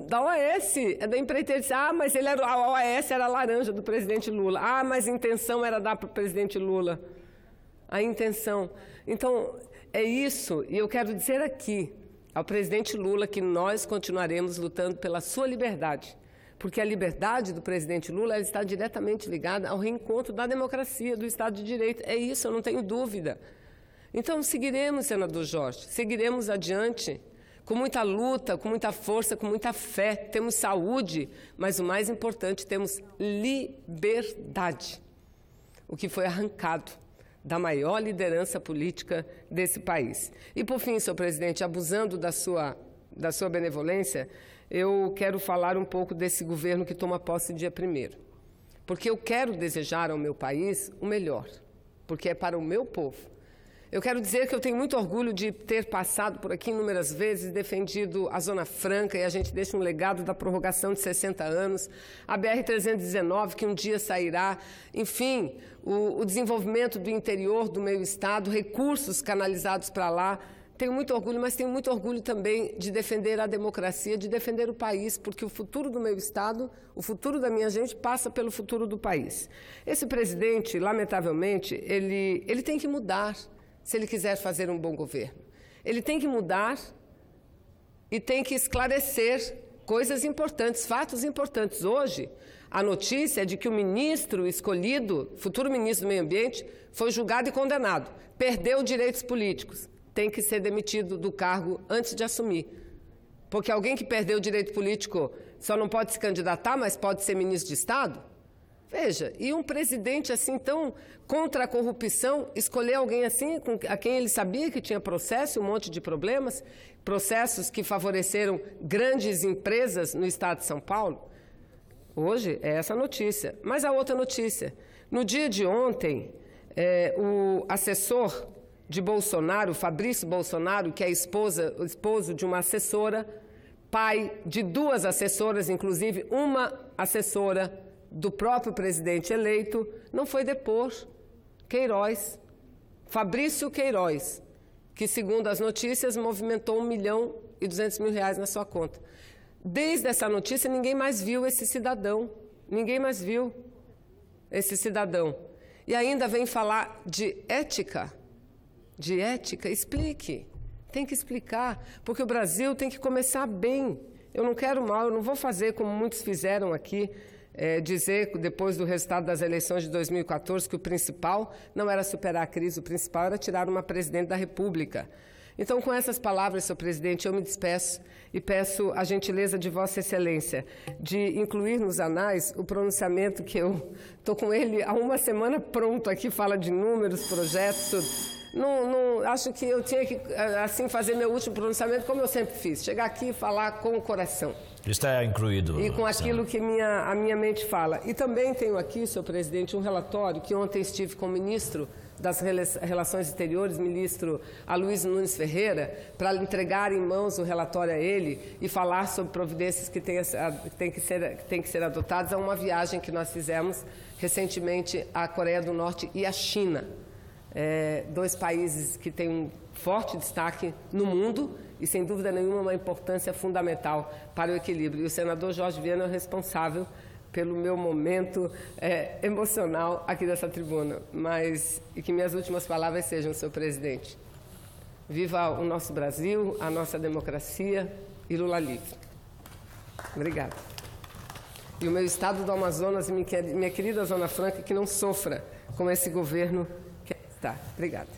da OAS, é da empreiteira. Mas a OAS era a laranja do presidente Lula. Mas a intenção era dar para o presidente Lula. A intenção. Então, é isso, e eu quero dizer aqui ao presidente Lula que nós continuaremos lutando pela sua liberdade, porque a liberdade do presidente Lula ela está diretamente ligada ao reencontro da democracia, do Estado de Direito. É isso, eu não tenho dúvida. Então, seguiremos, senador Jorge, seguiremos adiante, com muita luta, com muita força, com muita fé. Temos saúde, mas o mais importante, temos liberdade, o que foi arrancado da maior liderança política desse país. E, por fim, senhor presidente, abusando da sua benevolência, eu quero falar um pouco desse governo que toma posse dia 1º. Porque eu quero desejar ao meu país o melhor, porque é para o meu povo. Eu quero dizer que eu tenho muito orgulho de ter passado por aqui inúmeras vezes, defendido a Zona Franca, e a gente deixa um legado da prorrogação de 60 anos, a BR-319, que um dia sairá, enfim, o desenvolvimento do interior do meu estado, recursos canalizados para lá. Tenho muito orgulho, mas tenho muito orgulho também de defender a democracia, de defender o país, porque o futuro do meu estado, o futuro da minha gente, passa pelo futuro do país. Esse presidente, lamentavelmente, ele tem que mudar, se ele quiser fazer um bom governo. Ele tem que mudar e tem que esclarecer coisas importantes, fatos importantes. Hoje, a notícia é de que o ministro escolhido, futuro ministro do Meio Ambiente, foi julgado e condenado. Perdeu direitos políticos. Tem que ser demitido do cargo antes de assumir. Porque alguém que perdeu o direito político só não pode se candidatar, mas pode ser ministro de Estado? Veja, e um presidente assim tão contra a corrupção, escolher alguém assim, a quem ele sabia que tinha processo, um monte de problemas, processos que favoreceram grandes empresas no estado de São Paulo? Hoje é essa notícia. Mas a outra notícia. No dia de ontem, o assessor de Bolsonaro, Fabrício Bolsonaro, que é o esposo de uma assessora, pai de 2 assessoras, inclusive uma assessora do próprio presidente eleito, não foi depor Queiroz, Fabrício Queiroz, que, segundo as notícias, movimentou R$1.200.000 na sua conta. Desde essa notícia, ninguém mais viu esse cidadão. Ninguém mais viu esse cidadão. E ainda vem falar de ética. De ética? Explique. Tem que explicar, porque o Brasil tem que começar bem. Eu não quero mal, eu não vou fazer como muitos fizeram aqui, dizer, depois do resultado das eleições de 2014, que o principal não era superar a crise, o principal era tirar uma presidente da República. Então, com essas palavras, senhor presidente, eu me despeço e peço a gentileza de Vossa Excelência de incluir nos anais o pronunciamento que eu estou com ele há uma semana pronto aqui, fala de números, projetos, tudo. Não, acho que eu tinha que, assim, fazer meu último pronunciamento, como eu sempre fiz, chegar aqui e falar com o coração. Está incluído. E com aquilo que a minha mente fala. E também tenho aqui, senhor presidente, um relatório que ontem estive com o ministro das Relações Exteriores, ministro Aloysio Nunes Ferreira, para entregar em mãos o relatório a ele e falar sobre providências que têm que ser adotadas a uma viagem que nós fizemos recentemente à Coreia do Norte e à China. Dois países que têm um forte destaque no mundo e, sem dúvida nenhuma, uma importância fundamental para o equilíbrio. E o senador Jorge Viana é o responsável pelo meu momento emocional aqui dessa tribuna. E que minhas últimas palavras sejam, senhor presidente: viva o nosso Brasil, a nossa democracia e Lula livre. Obrigada. E o meu estado do Amazonas e minha querida Zona Franca, que não sofra com esse governo que está. Obrigada.